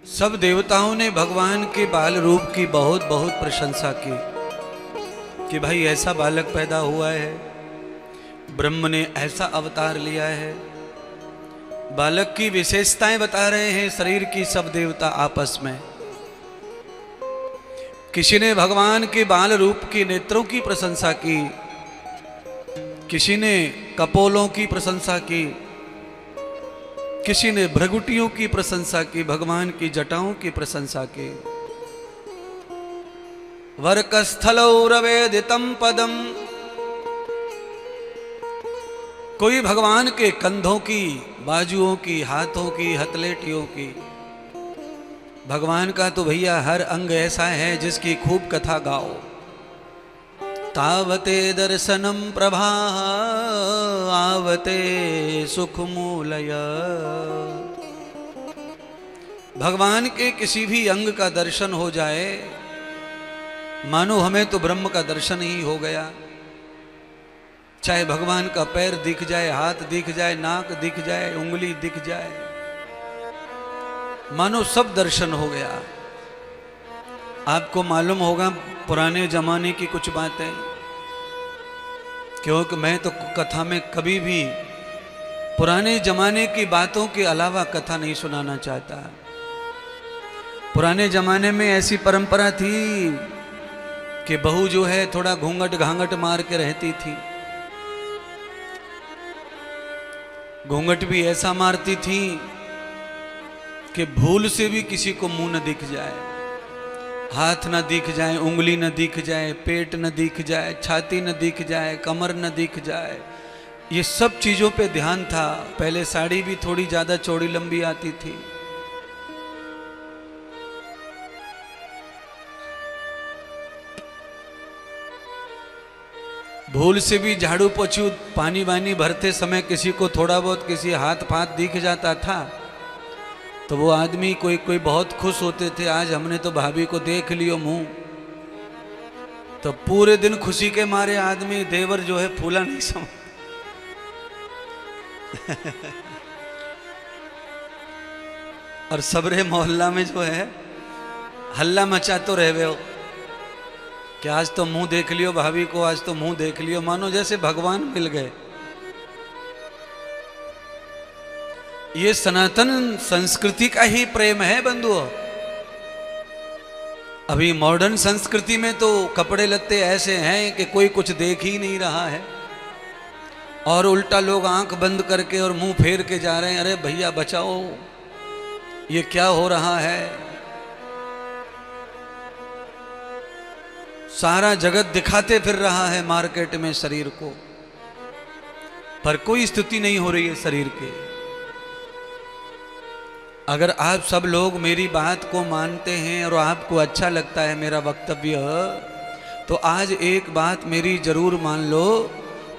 सब देवताओं ने भगवान के बाल रूप की बहुत बहुत प्रशंसा की कि भाई ऐसा बालक पैदा हुआ है, ब्रह्म ने ऐसा अवतार लिया है। बालक की विशेषताएं बता रहे हैं शरीर की सब देवता आपस में। किसी ने भगवान के बाल रूप के नेत्रों की प्रशंसा की, किसी ने कपोलों की प्रशंसा की, किसी ने भ्रगुटियों की प्रशंसा की, भगवान की जटाओं की प्रशंसा की। वर्कस्थलौरवेदितं पदम, कोई भगवान के कंधों की, बाजुओं की, हाथों की, हथलेटियों की। भगवान का तो भैया हर अंग ऐसा है जिसकी खूब कथा गाओ। तावते दर्शनम प्रभा आवते सुख मूलय। भगवान के किसी भी अंग का दर्शन हो जाए मानो हमें तो ब्रह्म का दर्शन ही हो गया। चाहे भगवान का पैर दिख जाए, हाथ दिख जाए, नाक दिख जाए, उंगली दिख जाए, मानो सब दर्शन हो गया। आपको मालूम होगा पुराने जमाने की कुछ बातें, क्योंकि मैं तो कथा में कभी भी पुराने जमाने की बातों के अलावा कथा नहीं सुनाना चाहता। पुराने जमाने में ऐसी परंपरा थी कि बहू जो है थोड़ा घूंघट घांघट मार के रहती थी। घूंघट भी ऐसा मारती थी कि भूल से भी किसी को मुंह न दिख जाए, हाथ न दिख जाए, उंगली न दिख जाए, पेट न दिख जाए, छाती न दिख जाए, कमर न दिख जाए। ये सब चीजों पे ध्यान था। पहले साड़ी भी थोड़ी ज्यादा चौड़ी लंबी आती थी। भूल से भी झाड़ू पोछू पानी वानी भरते समय किसी को थोड़ा बहुत किसी हाथ पाथ दिख जाता था तो वो आदमी कोई कोई बहुत खुश होते थे, आज हमने तो भाभी को देख लियो मुंह। तो पूरे दिन खुशी के मारे आदमी देवर जो है फूला नहीं समझ। और सबरे मोहल्ला में जो है हल्ला मचा तो रहे हो कि आज तो मुंह देख लियो भाभी को, आज तो मुंह देख लियो, मानो जैसे भगवान मिल गए। ये सनातन संस्कृति का ही प्रेम है बंधुओं। अभी मॉडर्न संस्कृति में तो कपड़े लत्ते ऐसे हैं कि कोई कुछ देख ही नहीं रहा है और उल्टा लोग आंख बंद करके और मुंह फेर के जा रहे हैं। अरे भैया बचाओ, ये क्या हो रहा है। सारा जगत दिखाते फिर रहा है मार्केट में शरीर को, पर कोई स्तुति नहीं हो रही है शरीर के। अगर आप सब लोग मेरी बात को मानते हैं और आपको अच्छा लगता है मेरा वक्तव्य, तो आज एक बात मेरी जरूर मान लो।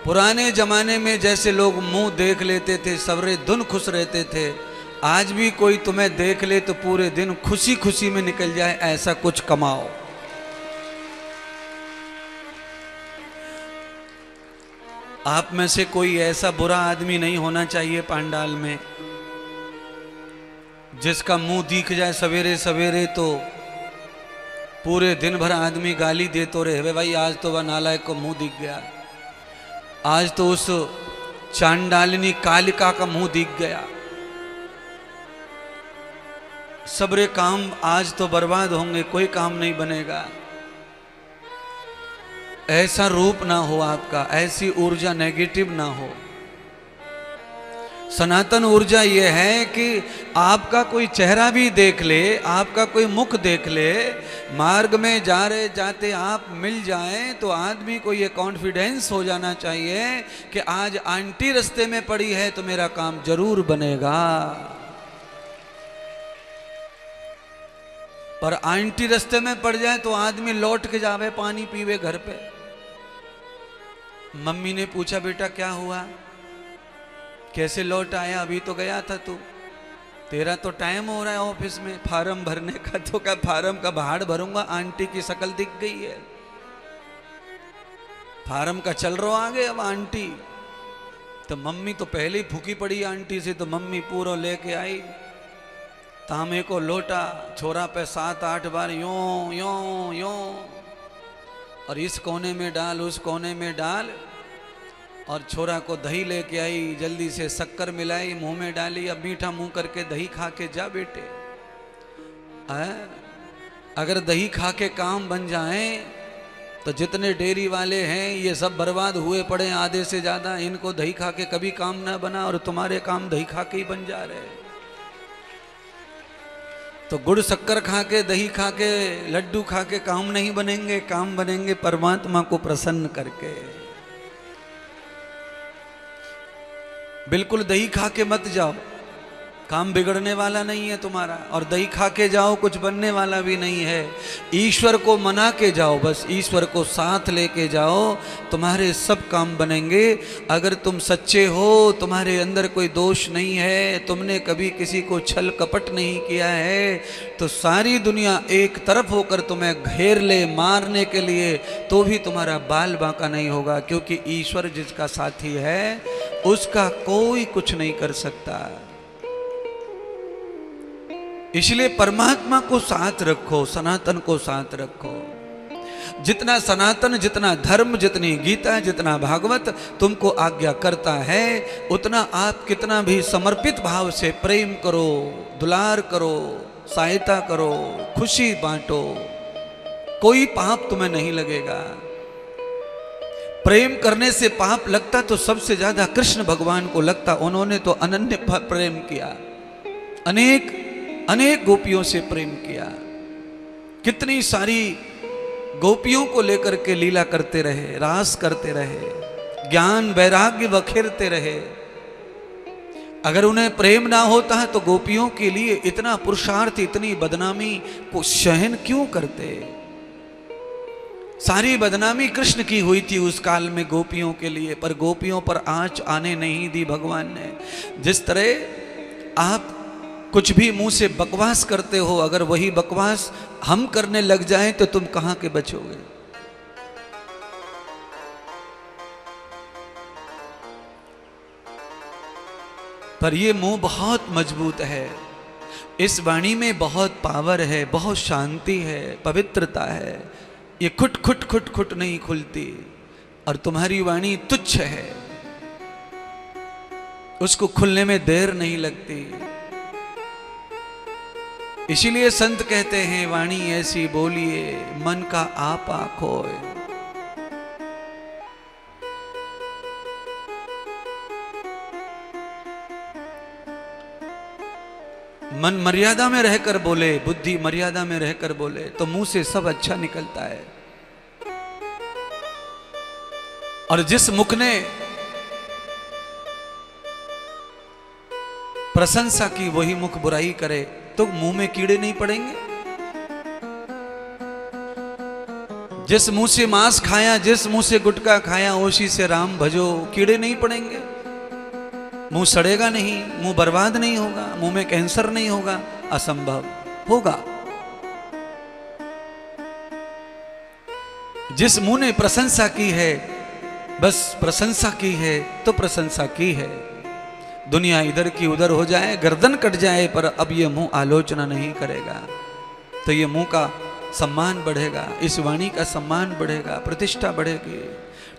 पुराने जमाने में जैसे लोग मुंह देख लेते थे, सवरे दिन खुश रहते थे, आज भी कोई तुम्हें देख ले तो पूरे दिन खुशी खुशी में निकल जाए, ऐसा कुछ कमाओ। आप में से कोई ऐसा बुरा आदमी नहीं होना चाहिए पांडाल में जिसका मुंह दिख जाए सवेरे सवेरे तो पूरे दिन भर आदमी गाली दे तो रहे, भाई आज तो वह नालायक को मुंह दिख गया, आज तो उस चांडालिनी कालिका का मुंह दिख गया, सबरे काम आज तो बर्बाद होंगे, कोई काम नहीं बनेगा। ऐसा रूप ना हो आपका, ऐसी ऊर्जा नेगेटिव ना हो। सनातन ऊर्जा यह है कि आपका कोई चेहरा भी देख ले, आपका कोई मुख देख ले, मार्ग में जा रहे जाते आप मिल जाएं तो आदमी को यह कॉन्फिडेंस हो जाना चाहिए कि आज आंटी रास्ते में पड़ी है तो मेरा काम जरूर बनेगा। पर आंटी रास्ते में पड़ जाए तो आदमी लौट के जावे, पानी पीवे घर पे। मम्मी ने पूछा बेटा क्या हुआ, कैसे लौट आया, अभी तो गया था तू, तेरा तो टाइम हो रहा है ऑफिस में फार्म भरने का। तो क्या फार्म का भाड़ भरूंगा, आंटी की शक्ल दिख गई है, फार्म का चल रहा आगे अब आंटी। तो मम्मी तो पहले ही फूकी पड़ी आंटी से, तो मम्मी पूरा लेके आई तांबे को लोटा, छोरा पे 7-8 बार यूं यूं यूं, और इस कोने में डाल उस कोने में डाल, और छोरा को दही लेके आई, जल्दी से शक्कर मिलाई, मुंह में डाली, अब मीठा मुंह करके दही खा के जा बेटे। अगर दही खा के काम बन जाए तो जितने डेयरी वाले हैं ये सब बर्बाद हुए पड़े आधे से ज्यादा, इनको दही खा के कभी काम ना बना, और तुम्हारे काम दही खा के ही बन जा रहे। तो गुड़ शक्कर खा के, दही खा के, लड्डू खा के काम नहीं बनेंगे, काम बनेंगे परमात्मा को प्रसन्न करके। बिल्कुल दही खा के मत जाओ, काम बिगड़ने वाला नहीं है तुम्हारा, और दही खा के जाओ कुछ बनने वाला भी नहीं है। ईश्वर को मना के जाओ, बस ईश्वर को साथ लेके जाओ, तुम्हारे सब काम बनेंगे। अगर तुम सच्चे हो, तुम्हारे अंदर कोई दोष नहीं है, तुमने कभी किसी को छल कपट नहीं किया है, तो सारी दुनिया एक तरफ होकर तुम्हें घेर ले मारने के लिए, तो भी तुम्हारा बाल बांका नहीं होगा, क्योंकि ईश्वर जिसका साथी है उसका कोई कुछ नहीं कर सकता। इसलिए परमात्मा को साथ रखो, सनातन को साथ रखो। जितना सनातन, जितना धर्म, जितनी गीता, जितना भागवत तुमको आज्ञा करता है, उतना आप कितना भी समर्पित भाव से प्रेम करो, दुलार करो, सहायता करो, खुशी बांटो, कोई पाप तुम्हें नहीं लगेगा। प्रेम करने से पाप लगता तो सबसे ज्यादा कृष्ण भगवान को लगता, उन्होंने तो अनन्य प्रेम किया, अनेक गोपियों से प्रेम किया, कितनी सारी गोपियों को लेकर के लीला करते रहे, रास करते रहे, ज्ञान वैराग्य बखेरते रहे। अगर उन्हें प्रेम ना होता है तो गोपियों के लिए इतना पुरुषार्थ, इतनी बदनामी को सहन क्यों करते। सारी बदनामी कृष्ण की हुई थी उस काल में गोपियों के लिए, पर गोपियों पर आंच आने नहीं दी भगवान ने। जिस तरह आप कुछ भी मुंह से बकवास करते हो, अगर वही बकवास हम करने लग जाएं तो तुम कहां के बचोगे। पर ये मुंह बहुत मजबूत है, इस वाणी में बहुत पावर है, बहुत शांति है, पवित्रता है। ये खुट खुट खुट खुट नहीं खुलती, और तुम्हारी वाणी तुच्छ है, उसको खुलने में देर नहीं लगती। इसीलिए संत कहते हैं, वाणी ऐसी बोलिए मन का आपा खोए। मन मर्यादा में रहकर बोले, बुद्धि मर्यादा में रहकर बोले, तो मुंह से सब अच्छा निकलता है। और जिस मुख ने प्रशंसा की वही मुख बुराई करे, तो मुंह में कीड़े नहीं पड़ेंगे। जिस मुंह से मांस खाया, जिस मुंह से गुटखा खाया, उसी से राम भजो, कीड़े नहीं पड़ेंगे। मुंह सड़ेगा नहीं, मुंह बर्बाद नहीं होगा, मुंह में कैंसर नहीं होगा, असंभव होगा। जिस मुंह ने प्रशंसा की है, बस प्रशंसा की है तो प्रशंसा की है। दुनिया इधर की उधर हो जाए, गर्दन कट जाए, पर अब ये मुंह आलोचना नहीं करेगा, तो ये मुंह का सम्मान बढ़ेगा, इस वाणी का सम्मान बढ़ेगा, प्रतिष्ठा बढ़ेगी।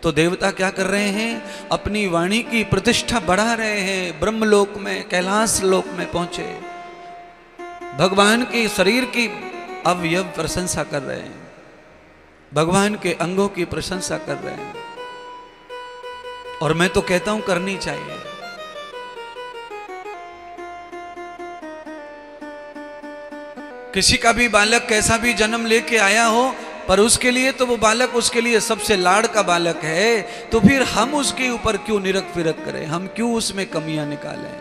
तो देवता क्या कर रहे हैं, अपनी वाणी की प्रतिष्ठा बढ़ा रहे हैं। ब्रह्मलोक में, कैलाश लोक में पहुंचे, भगवान के शरीर की अवयव प्रशंसा कर रहे हैं, भगवान के अंगों की प्रशंसा कर रहे हैं। और मैं तो कहता हूं करनी चाहिए। किसी का भी बालक कैसा भी जन्म लेके आया हो, पर उसके लिए तो वो बालक उसके लिए सबसे लाड़ का बालक है, तो फिर हम उसके ऊपर क्यों निरख फिरक करें, हम क्यों उसमें कमियां निकालें।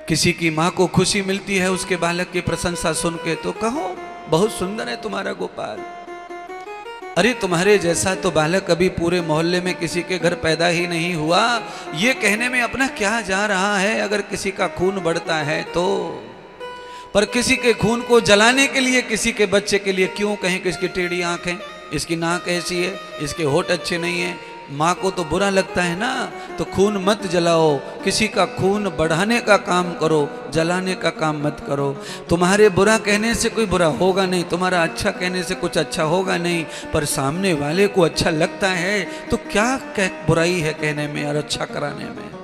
किसी की माँ को खुशी मिलती है उसके बालक की प्रशंसा सुन के, तो कहो बहुत सुंदर है तुम्हारा गोपाल। अरे तुम्हारे जैसा तो बालक अभी पूरे मोहल्ले में किसी के घर पैदा ही नहीं हुआ, ये कहने में अपना क्या जा रहा है अगर किसी का खून बढ़ता है तो। पर किसी के खून को जलाने के लिए, किसी के बच्चे के लिए क्यों कहें कि इसकी टेढ़ी आंख है, इसकी नाक ऐसी है, इसके होठ अच्छे नहीं है, माँ को तो बुरा लगता है ना, तो खून मत जलाओ, किसी का खून बढ़ाने का काम करो, जलाने का काम मत करो। तुम्हारे बुरा कहने से कोई बुरा होगा नहीं, तुम्हारा अच्छा कहने से कुछ अच्छा होगा नहीं, पर सामने वाले को अच्छा लगता है तो क्या बुराई है कहने में और अच्छा कराने में।